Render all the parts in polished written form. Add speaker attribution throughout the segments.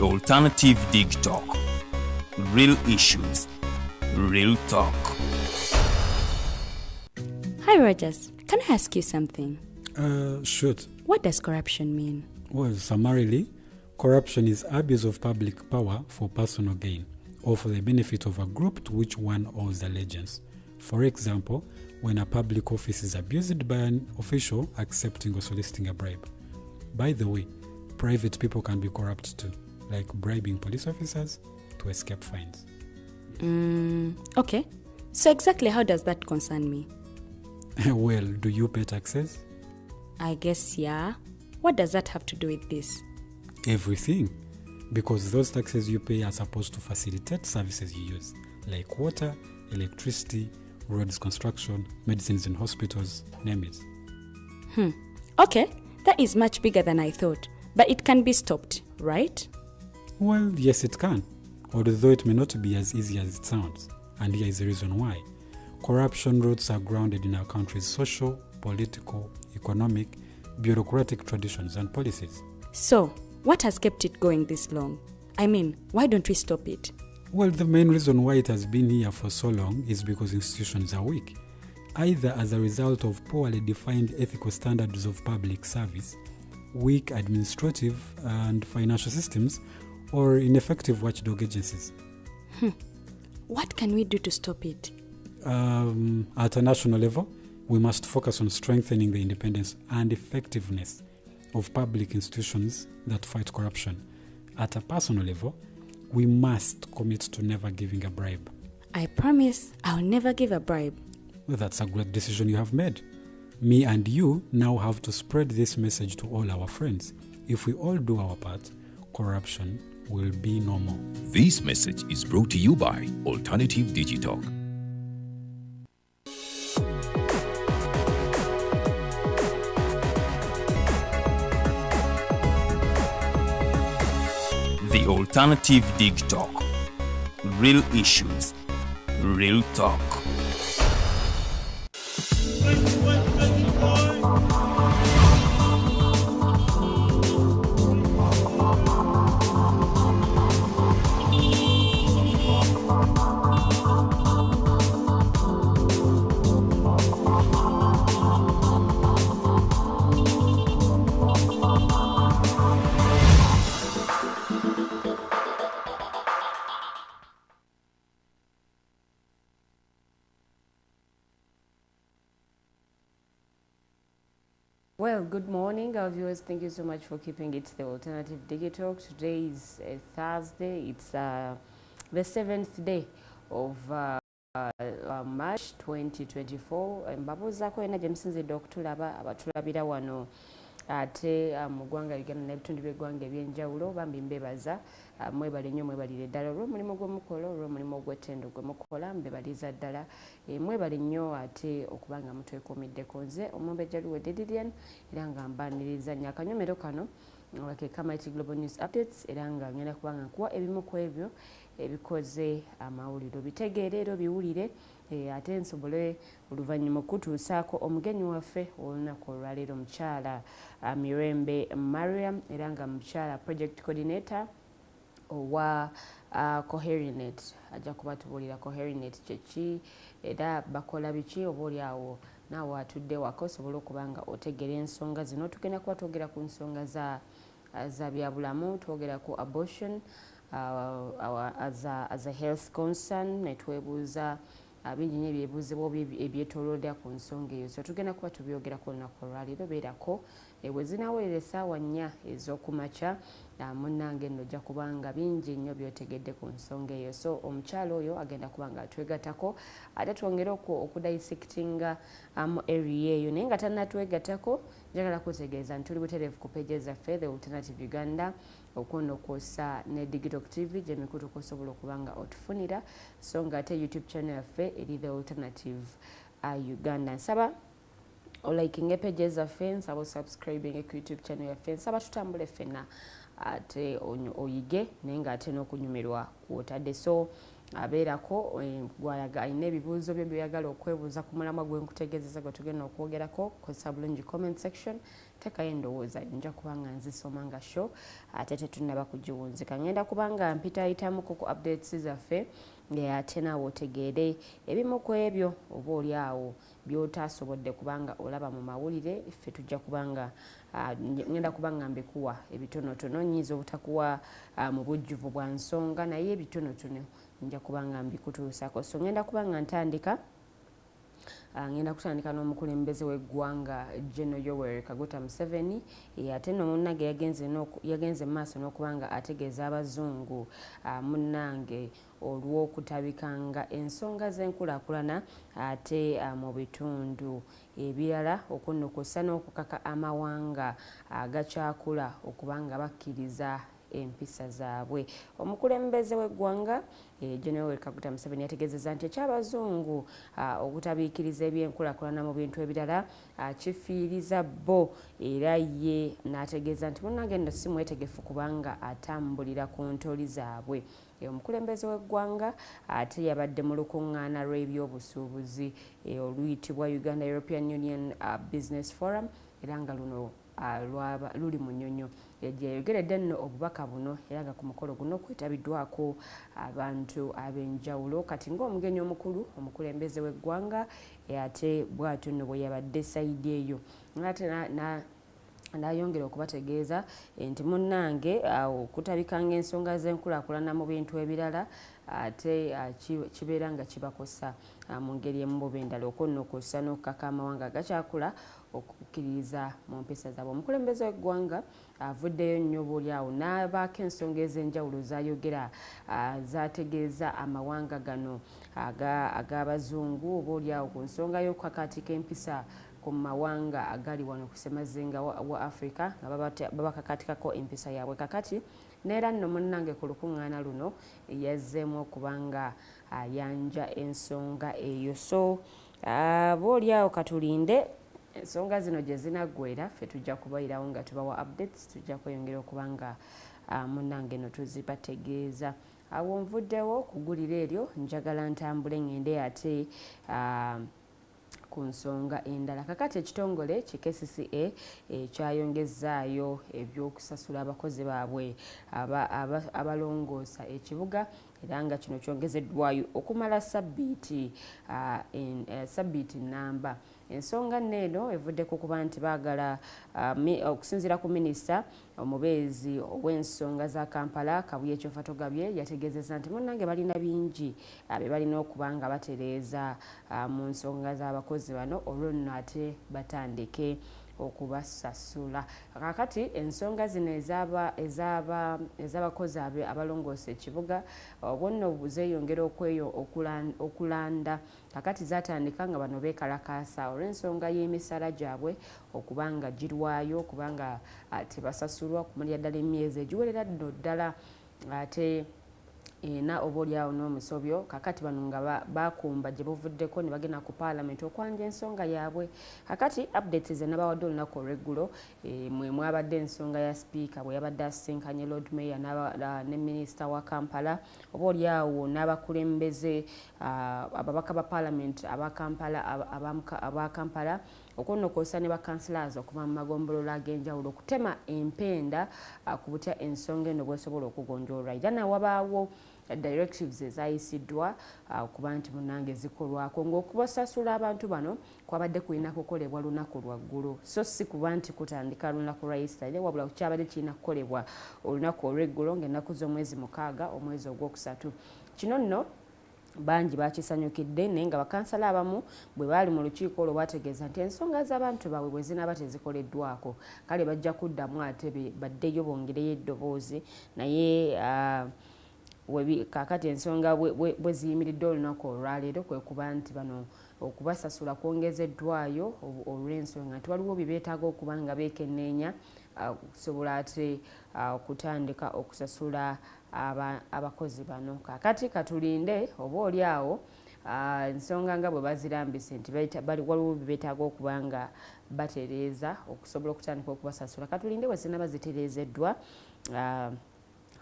Speaker 1: The Alternative Dig Talk. Real issues, real talk.
Speaker 2: Hi Rogers, can I ask you something?
Speaker 3: Shoot.
Speaker 2: What does corruption mean?
Speaker 3: Well, summarily, corruption is abuse of public power for personal gain or for the benefit of a group to which one owes allegiance. For example, when a public office is abused by an official accepting or soliciting a bribe. By the way, private people can be corrupt too, like bribing police officers to escape fines.
Speaker 2: Okay. So exactly how does that concern me?
Speaker 3: Well, do you pay taxes?
Speaker 2: I guess, yeah. What does that have to do with this?
Speaker 3: Everything. Because those taxes you pay are supposed to facilitate services you use, like water, electricity, roads construction, medicines in hospitals, name it.
Speaker 2: Okay, that is much bigger than I thought. But it can be stopped, right?
Speaker 3: Well, yes it can, although it may not be as easy as it sounds. And here is the reason why. Corruption roots are grounded in our country's social, political, economic, bureaucratic traditions and policies.
Speaker 2: So, what has kept it going this long? I mean, why don't we stop it?
Speaker 3: Well, the main reason why it has been here for so long is because institutions are weak, either as a result of poorly defined ethical standards of public service, weak administrative and financial systems, or ineffective watchdog agencies.
Speaker 2: What can we do to stop it?
Speaker 3: At a national level, we must focus on strengthening the independence and effectiveness of public institutions that fight corruption. At a personal level, we must commit to never giving a bribe.
Speaker 2: I promise I'll never give a bribe.
Speaker 3: Well, that's a great decision you have made. Me and you now have to spread this message to all our friends. If we all do our part, corruption will be no more.
Speaker 1: This message is brought to you by Alternative Digital. The Alternative Dig Talk. Real issues, real talk.
Speaker 4: Well, good morning, our viewers. Thank you so much for keeping it the Alternative Digital. Today is Thursday. It's the 7th day of March 2024. Mbabuzaako ena gyemusinzidde okutulaba abatulabira wano ate mu ggwanga Uganda n'ebitundu by'eggwanga eby'enjawulo bambi mbebaza mwebale nnyo mwebalire ddala olw'omulimu gwemukola olw'omulimu ogw'ettendo gwemukola mbebaliza ddala mwebale nnyo ate okubanga mutwekuumiddeko nze Omumbejja Luwedde era nga mbaniriza nnyo akanyomero kano ke Kamaiti Global News Updates era nga ngenda kubanga nkuwa ebimu ku ebyo ebikoze amawulire obitegeere era obiwulire ate nsobole oluvannyuma okutuusaako omugenyi waffe olunaku olwaleero mukyala Mirembe Mariam era nga mukyala project coordinator owa Coherinet ajja kubatubuulira Coherinet kyeki era bakola biki oba oliawo naawe atudde waka osobole okuba nga otegera ensonga zino. Tugenda kuba twogera ku nsonga za byabulamu, twogera ku abortion as a health concern, netwebuuza bingi nnyo ebyebuuzibwa ebyetoolodde ku nsonga eyo. So tugenda kuba tubyogerako olunaku olwaleero. Beerako bwe zinaawolera essaawa 4 ez'okumakya munnange nno ojja kubanga bingi nnyo by'otegedde ku nsonga eyo. So omukyalo oyo agenda kuba nga atwegattako ate twongere okudissectinga area eyo, naye nga tannatwegattako njagala kutegeeza nti tuli butereevu ku peegi zaffe The Alternative Uganda okwonokwoosa ne Digital TV gye mikutu kosobola okuba nga otufunira, so nga ate YouTube channel yaffe eri The Alternative Uganda. Nsaba olikinga page zaffe, nsaba subscribing ku YouTube channel yaffe, nsaba tutambule ffenna ate oyige naye nga ate n'okunyumirwa kw'otadde. So abeerako alina ebibuuzo bye byeyagala okwebuuza ku mulamwa gwe nkutegeezeza gwe tugenda okwogerako, kozesa bulungi comment section, tekayo endowooza nja kubanga nzisoma nga show ate tetunnaba kugiwunzika. Ngenda kubanga mpitayitamuko ku updates zaffe ate naawe otegeere ebimu ku ebyo oba oli awo by'otaasobodde kubanga olaba mu mawulire, ffe tujja kubanga ngenda kubanga mbikuwa ebitonotono, nyiza obutakuwa mu bujjuvu bwa nsonga naye ebitonotono nja kubanga mbikutuusako. So ngenda kubanga ntandika n'omukulembeze w'eggwanga General Yoweri Kaguta Museveni, ate nno munnange yagenze mu maaso n'okubanga ategeeza abazungu munnange olw'okutabikanga ensonga z'enkulaakulana ate mu bitundu ebirala okunnokosa n'okukaka amawanga agakyakula okubanga bakkiriza empisa zaabwe. Omukulembeze w'eggwanga General Yoweri Kaguta Museveni yategeezezza nti eky'abazungu okutabiikiriza ebyenkulaakulana mu bintu ebirala kifiiriza bo, era ye n'ategeeza nti munnange nno si mwetegefu kubanga atambulira ku ntoli zaabwe. Omukulembeze w'eggwanga ate yabadde mu lukuŋŋaana lw'ebyobusuubuzi oluyitibwa Uganda European Union Business Forum, era nga luno luli mu nnyonyo. Yayogeredde nno obubaka buno era nga ku mukolo guno kwetabiddwako abantu ab'enjawulo. Kati ng'omugenyi omukulu omukulembeze w'eggwanga ate bw'atyo nno bwe yabadde sayidi eyo, ate n'ayongera okubategeeza nti munnange okutabikanga ensonga z'enkulaakulana mu bintu ebirala ate kibeera nga kibakosa mu ngeri emu oba endala, okunnokosa n'okukaka amawanga agakyakula okukkiririza mu mpisa zaabwe. Omukulembeze w'eggwanga avuddeyo nnyo oboolyawo n'abaako ensonga ez'enjawulo z'ayogera z'ategeeza amawanga gano ag'abazungu oboolyawo ku nsonga y'okukakaatika empisa ku mawanga agali wano ku ssemazinga wa Africa nga babakakaatikako empisa yaabwe. Kakati neera nno munnange ku lukuŋŋaana luno yazzeemu okubanga ayanja ensonga eyo. So boolyawo katulinde ensonga zino gye zinaggwera, ffe tujja kubayirawo nga tubawa updates, tujja kweyongera okubanga munnange no tuzibategeeza. Awo nvuddewo kugulira eryo, njagala ntambule ngende ate ku nsonga endala. Kakati ekitongole KCCA kyayongezaayo ebyokusasula abakozi baabwe abalongoosa ekibuga, era nga kino kyongezeddwayo okumala sabbiiti nnamba. Ensonga nneeno evuddeko kuba nti baagala okusinziira ku minisita omubeezi ow'ensonga za Kampala Kabuye Kyofatogabye yategeezezza nti munnange balina bingi be balina okuba nga batereeza mu nsonga z'abakozi bano, olwo nno ate batandike okubasasula. Kakati ensonga zino ez'abakozi abalongoosa ekibuga bonna zeeyongera okulanda. Kakati zatandika nga bano beekalakaasa olw'ensonga y'emisala gyabwe okubanga girwayo, okubanga tebasasulwa okumalira ddala emyezi egiwerera ddo ddala, ate ena oboolyawo n'omusobyo. Kakati bano nga bakumba gye buvuddeko ne bagenda ku paalamenti okwanja ensonga yaabwe. Kakati updates ze nabawadde olunaku olw'eggulo mwe mwabadde ensonga ya sipiika bwe yabadde asisinkanye Lord Mayor ne minisita wa Kampala, oboolyawo n'abakulembeze ababaka ba paalamenti aba Kampala okunnokosa ne bakansalazi okuva mu magombolola ag'enjawulo okutema empenda ku butya ensonga eno bwesobola okugonjoolwa. Era nawabaawo directives ezayisiddwa okuba nti munnange zikolwako ng'okubasasula abantu bano kwabadde kulina kukolebwa lunaku lwaggulu, so si kuba nti kutandika lunaku lwa Easter, wabula kyabadde kirina kukolebwa olunaku olw'eggulo ng'ennaku z'omwezi 6 omwezi ogwokusatu. Kino nno bangi bakisanyukidde, naye nga bakansala abamu bwe baali mu lukiiko olwo bategeeza nti ensonga z'abantu baabwe bwe zinaaba tezikoleddwako kale bajja kuddamu ate baddeyo bongereyo eddoboozi. Naye kaakati ensonga bwe ziyimiridde olunaku olwaleero kwe kuba nti bano okubasasula kwongezeddwayo olw'ensonga nti waliwo bye beetaaga okuba nga beekenneenya okusobola ate okutandika okusasula abakozi bano. Kaakati katulinde oboolyawo ensonga nga bwe bazirambise nti waliwo bye beetaaga okuba nga batereeza okusobola okutandika okubasasula. Katulinde bwe zinaaba zitereezeddwa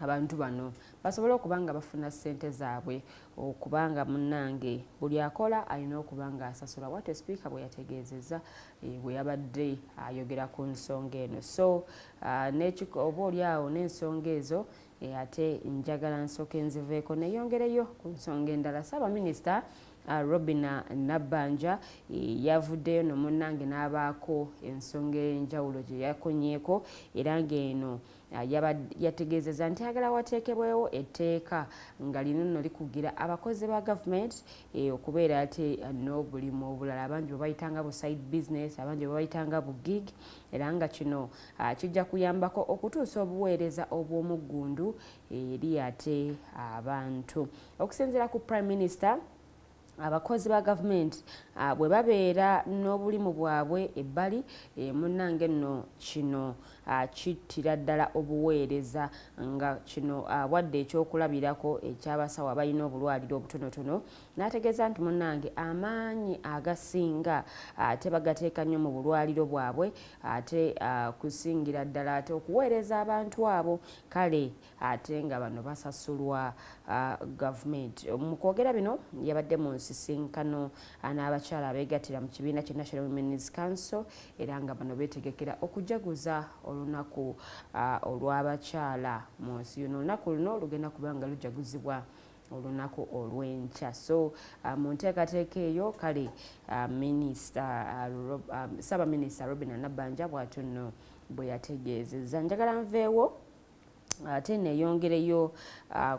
Speaker 4: abantu bano basobole okubanga bafuna ssente zaabwe okubanga munnange buli akola alina okubanga asasula bwate sipiika bwe yategeezezza bwe yabadde ayogera ku nsonga eno. So oba oli awo n'ensonga ezo ate njagala nsooke nziveeko neeyongereyo ku nsonga endala. Ssaabaminisita Robina Nabbanja yavuddeyo nomunnange n'abaako ensonga enjawulo gye yakonyeeko era ng'eno yategeezezza nti agala wateekebwewo etteeka nga lino nno likugira abakozi ba gavumenti okubeera ate n'obulimu obulala abangi bwe bayitanga bu side business, abangi bwe bayitanga bu gig, era nga kino kijja kuyambako okutuusa obuweereza obw'omuggundu eri ate abantu. Okusinziira ku Prime Minister, abakozi ba gavumenti bwe babeera n'obulimu bwabwe ebbali munnange nno kino kittira ddala obuweereza, nga kino wadde ekyokulabirako ekyabasawo abalina obulwaliro obutonotono. N'ategeeza nti munnange amaanyi agasinga ate bagateeka nnyo mu bulwaliro bwabwe ate kusingira ddala ate okuweereza abantu abo, kale ate nga bano basasulwa gavumenti. Mu kwogera bino yabadde mu nsisinkano n'abakyala abeegattira mu kibiina kya National Women's Council era nga bano beetegekera okujaguza olunaku olw'abakyala mu nsi yuno. Olunaku luno lugenda kubanga lujaguzibwa olunaku olw'enkya. So mu nteekateeka eyo kale Ssaabaminisita Robina Nabbanja bw'atyo nno bwe yategeezezza. Njagala nveewo ate neeyongereyo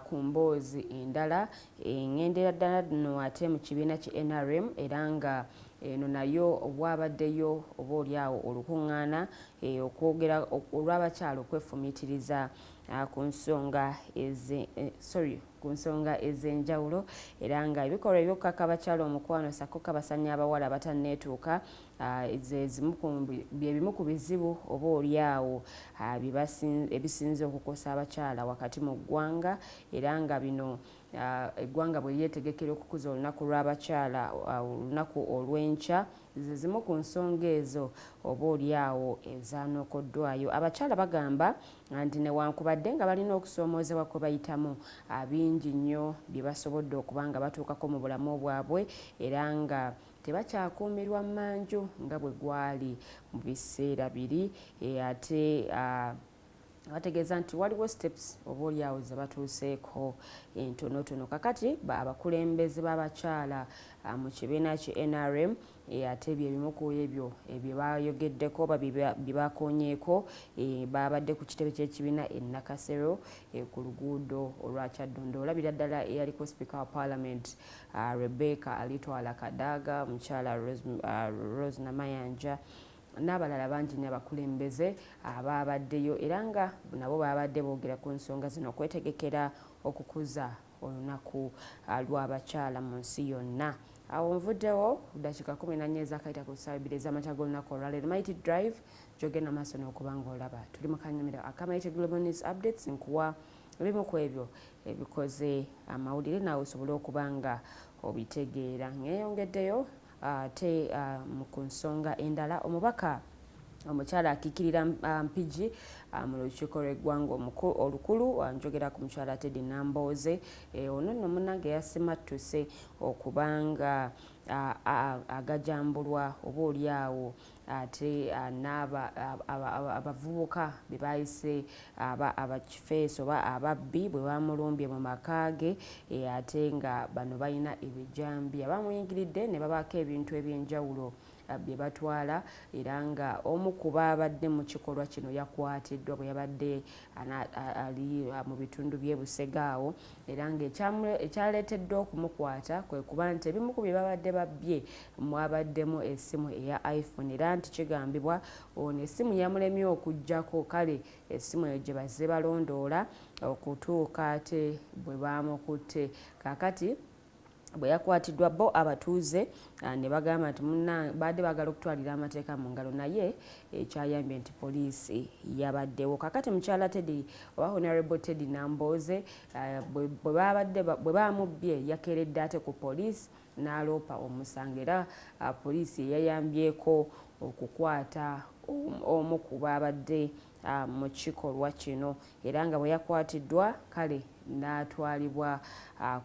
Speaker 4: ku mboozi endala eŋŋendera ddala nno ate mu kibiina ki NRM era nga eno nayo obwabaddeyo oba oliawo olukuŋŋaana okwogera olw'abakyala okwefumiitiriza ku nsonga ez'enjawulo era nga ebikolwa ebyokukaka abakyala omukwano sako kabasanya abawala abatanneetuuka bye bimu ku bizibu oba oliawo ebisinze okukosa abakyala wakati mu ggwanga era nga bino eggwanga bwe lyetegekera okukuza olunaku lw'abakyala olunaku olw'enkya zimu ku nsonga ezo oba oliawo ezanookoddwayo. Abakyala bagamba nti newankubadde nga balina okusoomoozebwa kwe bayitamu bingi nnyo bye basobodde okubanga batuukako mu bulamu bwabwe era nga tebakyakuumirwa mmanju nga bwe gwali mu biseera biri ate bategeeza nti waliwo steps oba oliawo ze batuuseeko entonotono. Kakati abakulembeze b'abakyala mu kibiina ki NRM ate byebimu ku ebyo bye bayogeddeko oba bye bakonyeeko babadde ku kitebe ky'ekibiina e Nakasero ku luguudo olwa Kyaddondo. Olabira ddala eyaliko Speaker wa Parliament Rebecca Alitwala Kadaga, omukyala Rose Namayanja n'abalala bangi nnyo abakulembeze abaabaddeyo era nga nabo baabadde boogera ku nsonga zino okwetegekera okukuza olunaku lw'abakyala mu nsi yonna. Awo nvuddewo ddakiika 14 ezakayita ku ssaawa 2 ez'amakya g'olunaku olwaleero. Mighty Drive gyogenda maaso n'okubanga olaba tuli mu kanyumiro akamaite Global News Updates nkuwa ebimu ku ebyo ebikoze amawulire naawe osobole okubanga obitegeera. Ngeeyongeddeyo ate ku nsonga endala omubaka omukyala akikirira mpigi mu lukiiko lw'eggwanga olukulu njogera ku mukyala Teddy Nambooze ono nno munnange yasimattuse okubanga agajambulwa oba oliawo ate abavubuka be bayise abakifeesi oba ababbi bwe bamulumbye mu maka ge ate nga bano balina ebijambi abamuyingiridde ne babaako ebintu eby'enjawulo bye batwala era nga omu ku baabadde mu kikolwa kino yakwatiddwa bwe yabadde ali mu bitundu by'e Busega awo era nga ekyaleeteddwa okumukwata kwe kuba nti ebimu ku bye babadde babbye mwabaddemu essimu eya iPhone era nti kigambibwa ono essimu yamulemye okuggyako, kale essimu eyo gye bazze balondoola okutuuka ate bwe baamukutte. Kaakati bwe yakwatiddwa bo abatuuze ne bagamba nti badde bagala okutwalira amateeka mu ngalo naye ekyayambye nti poliisi yabaddewo. Kakati mukyala Teddy oba Honorable Teddy Nambooze bwe bamubbye yakeeredde ate ku poliisi n'aloopa omusango era poliisi yayambyeko okukwata omu ku baabadde mu kikolwa kino era nga bwe yakwatiddwa kale n'atwalibwa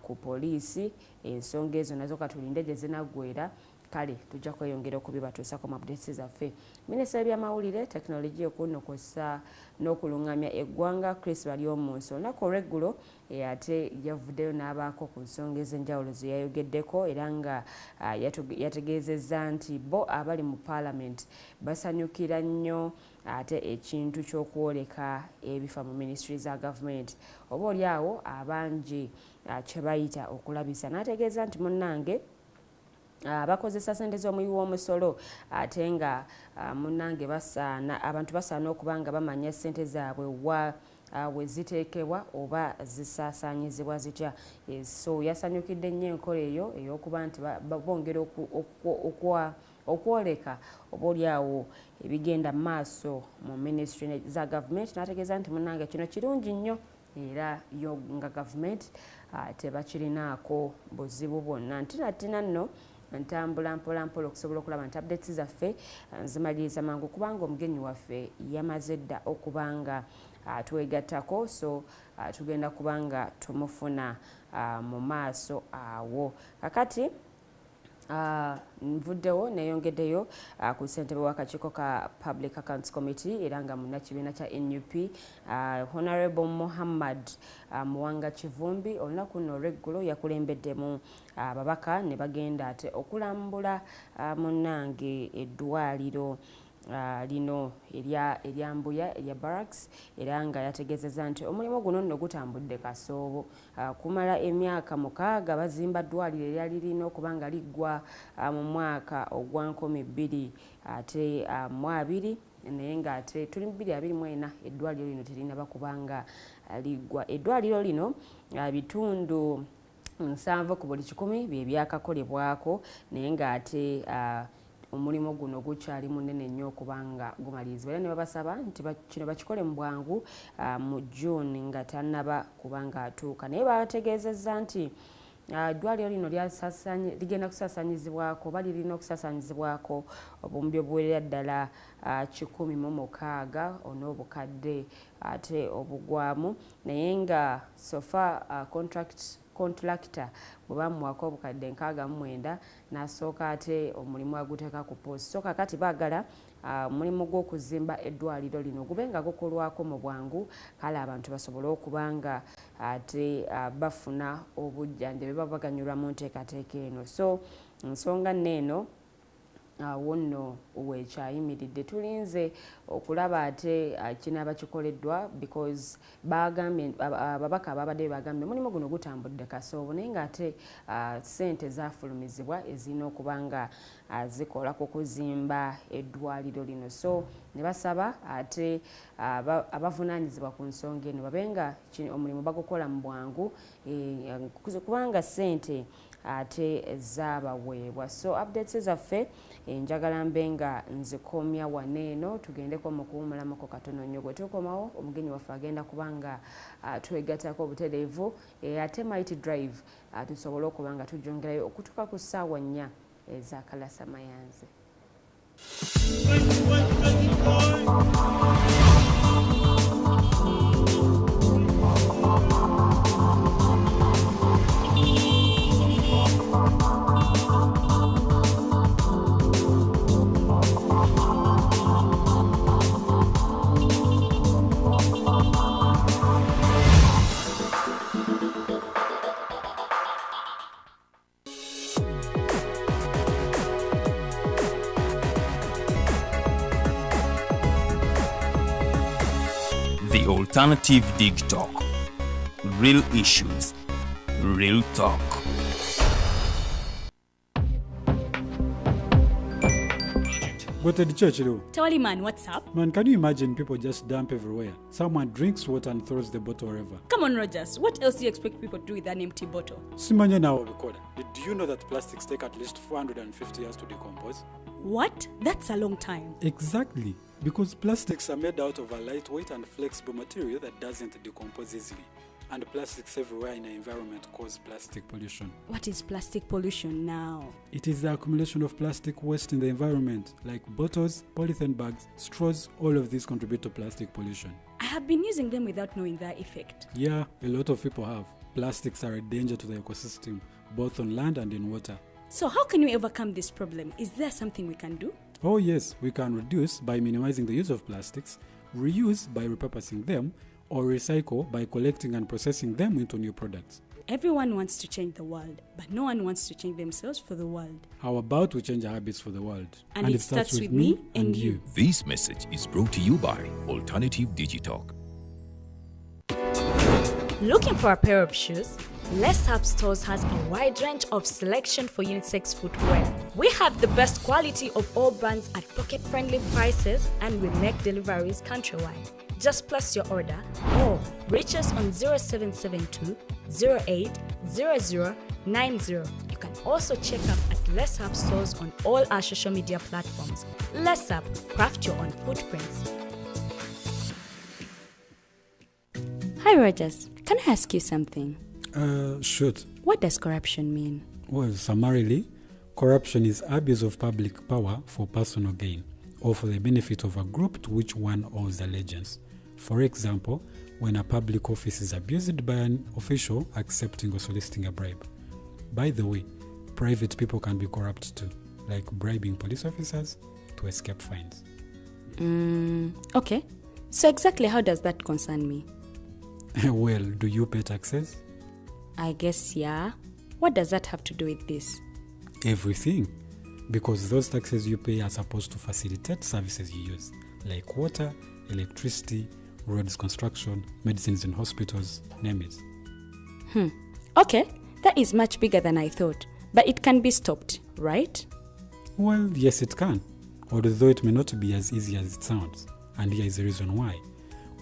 Speaker 4: ku poliisi. Ensonga ezo nazo katulinde gye zinaggwera kale tujja kweyongera okubibatuusako mu updates zaffe. Minisita w'ebyamawulire tekinologiya okunokosa n'okulungamya eggwanga Chris Balyomunsi olunaku olw'eggulo ate yavuddeyo n'abaako ku nsonga ez'enjawulo ze yayogeddeko era nga yategeezezza nti bo abali mu Parliament basanyukira nnyo ate ekintu ky'okwoleka ebifa mu ministry za gavumenti oba oli awo abangi kye bayita okulabisa. N'ategeeza nti munnange bakozesa ssente z'omuwi w'omusolo ate nga munnange abantu basaana okuba nga bamanya ssente zaabwe we ziteekebwa oba zisaasaanyizibwa zitya. So yasanyukidde nnyo enkola eyo ey'okuba nti bongera okwoleka oba oliawo ebigenda maaso mu ministry za gavumenti. N'ategeeza nti munnange kino kirungi nnyo era yo nga gavumenti tebakirinaako buzibu bwonna. Ntina nno ntambula mpolampola okusobola okulaba nti updates zaffe zimaliriza mangu kubanga omugenyi waffe yamaze dda okubanga twegattako, so tugenda kubanga tumufuna mu maaso awo. Kakati nvuddewo neyongeddeyo ku ssentebe w'akakiiko ka Public Accounts Committee era nga munnakibiina kya NUP Honorable Muhammad Muwanga Kivumbi olunaku nno olw'eggulo yakulembeddemu ababaka ne bagenda ate okulambula munnange eddwaliro lino erya Mbuya erya Barracks era nga yategeezezza nti omulimu guno nno gutambudde kasoobo. Kumala emyaka 6 bazimba ddwaliro eryali lirina okuba nga liggwa mu mwaka ogwa 2022 naye nga ate tuli 2024 eddwaliro lino terinaba kubanga liggwa. Eddwaliro lino bitundu 7 ku buli 100 bye byakakolebwako naye nga ate omulimu guno gukyali munene nnyo okubanga gumalirizibwa era ne babasaba nti kino bakikole mu bwangu mu June nga tannaba kubanga atuuka. Naye bategeezezza nti eddwaliro lino ligenda kusaasaanyizibwako oba lirina okusaasaanyizibwako obumbi obuwerera ddala 160 on'obukadde ate obugwamu naye nga sofa contractor bwe bamuwako obukadde 69 n'asooka ate omulimu aguteeka ku poosi. So kakati baagala omulimu gw'okuzimba eddwaliro lino gube nga gukolwako mu bwangu kale abantu basobole okubanga ate bafuna obujjanjabi babaganyulwa mu nteekateeka eno. So nsonga nneeno awo nno wekyayimiridde tulinze okulaba ate kinaaba kikoleddwa because ababaka ababadde bagambye mulimu guno gutambudde kasoobo naye nga ate ssente zaafulumizibwa ezirina okuba nga zikola ku kuzimba eddwaliro lino. So ne basaba ate abavunaanyizibwa ku nsonga eno babe nga omulimu bagukola mu bwangu kubanga ssente ate zaabaweebwa. So updates zaffe njagala mbe nga nzikomya waneeno tugendeko mu kuwumulamuko katono nnyo. Bwe tukomawo omugenyi waffe agenda kubanga twegattako obutereevu ate might drive tusobole okuba nga tujjongerayo okutuuka ku ssaawa 4 ez'akalasamayanzi.
Speaker 1: The Alternative Dig Talk. Real issues, real talk.
Speaker 3: What did the church do?
Speaker 2: Tawali man, what's up?
Speaker 3: Man, can you imagine people just dump everywhere? Someone drinks water and throws the bottle wherever.
Speaker 2: Come on, Rogers. What else do you expect people to do with an empty bottle?
Speaker 3: Simanya now, Bikoda. Did you know that plastics take at least 450 years to decompose?
Speaker 2: What? That's a long time.
Speaker 3: Exactly. Because plastics are made out of a lightweight and flexible material that doesn't decompose easily. And plastics everywhere in our environment cause plastic pollution.
Speaker 2: What is plastic pollution now?
Speaker 3: It is the accumulation of plastic waste in the environment, like bottles, polythene bags, straws. All of these contribute to plastic pollution.
Speaker 2: I have been using them without knowing their effect.
Speaker 3: Yeah, a lot of people have. Plastics are a danger to the ecosystem, both on land and in water.
Speaker 2: So how can we overcome this problem? Is there something we can do?
Speaker 3: Oh yes, we can reduce by minimizing the use of plastics, reuse by repurposing them, or recycle by collecting and processing them into new products.
Speaker 2: Everyone wants to change the world, but no one wants to change themselves for the world.
Speaker 3: How about we change our habits for the world?
Speaker 2: And it starts with me and you.
Speaker 1: This message is brought to you by Alternative Digitalk.
Speaker 5: Looking for a pair of shoes? Less Up Stores has a wide range of selection for unisex footwear. We have the best quality of all brands at pocket-friendly prices, and we make deliveries countrywide. Just place your order or reach us on 0772 08 0090. You can also check up at Less Up Stores on all our social media platforms. Less Up, craft your own footprints.
Speaker 2: Hi Rogers, can I ask you something?
Speaker 3: Shoot.
Speaker 2: What does corruption mean?
Speaker 3: Well, summarily, corruption is abuse of public power for personal gain or for the benefit of a group to which one owes allegiance. For example, when a public office is abused by an official accepting or soliciting a bribe. By the way, private people can be corrupt too, like bribing police officers to escape fines.
Speaker 2: Okay. So exactly how does that concern me?
Speaker 3: Well, do you pay taxes?
Speaker 2: I guess yeah. What does that have to do with this?
Speaker 3: Everything. Because those taxes you pay are supposed to facilitate services you use, like water, electricity, roads construction, medicines in hospitals, name it.
Speaker 2: Okay, that is much bigger than I thought. But it can be stopped, right?
Speaker 3: Well, yes it can, although it may not be as easy as it sounds. And here is the reason why.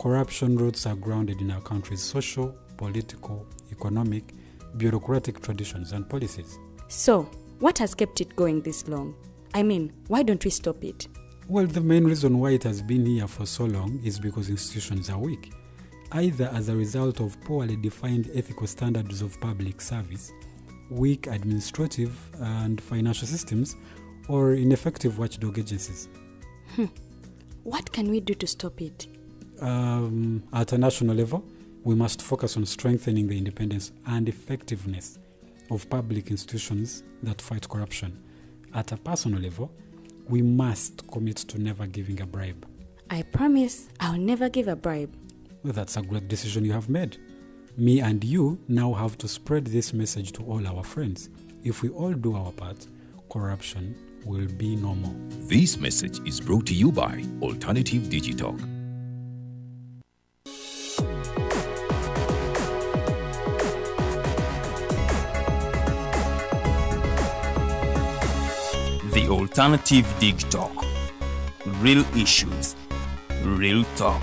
Speaker 3: Corruption roots are grounded in our country's social, political, economic, bureaucratic traditions and policies.
Speaker 2: So, what has kept it going this long? I mean, why don't we stop it?
Speaker 3: Well, the main reason why it has been here for so long is because institutions are weak, either as a result of poorly defined ethical standards of public service, weak administrative and financial systems, or ineffective watchdog agencies.
Speaker 2: What can we do to stop it?
Speaker 3: At a national level, we must focus on strengthening the independence and effectiveness of public institutions that fight corruption. At a personal level, we must commit to never giving a bribe.
Speaker 2: I promise I'll never give a bribe.
Speaker 3: Well, that's a great decision you have made. Me and you now have to spread this message to all our friends. If we all do our part, corruption will be no more.
Speaker 1: This message is brought to you by Alternative Digitalk. The Alternative Dig Talk. Real issues, real talk.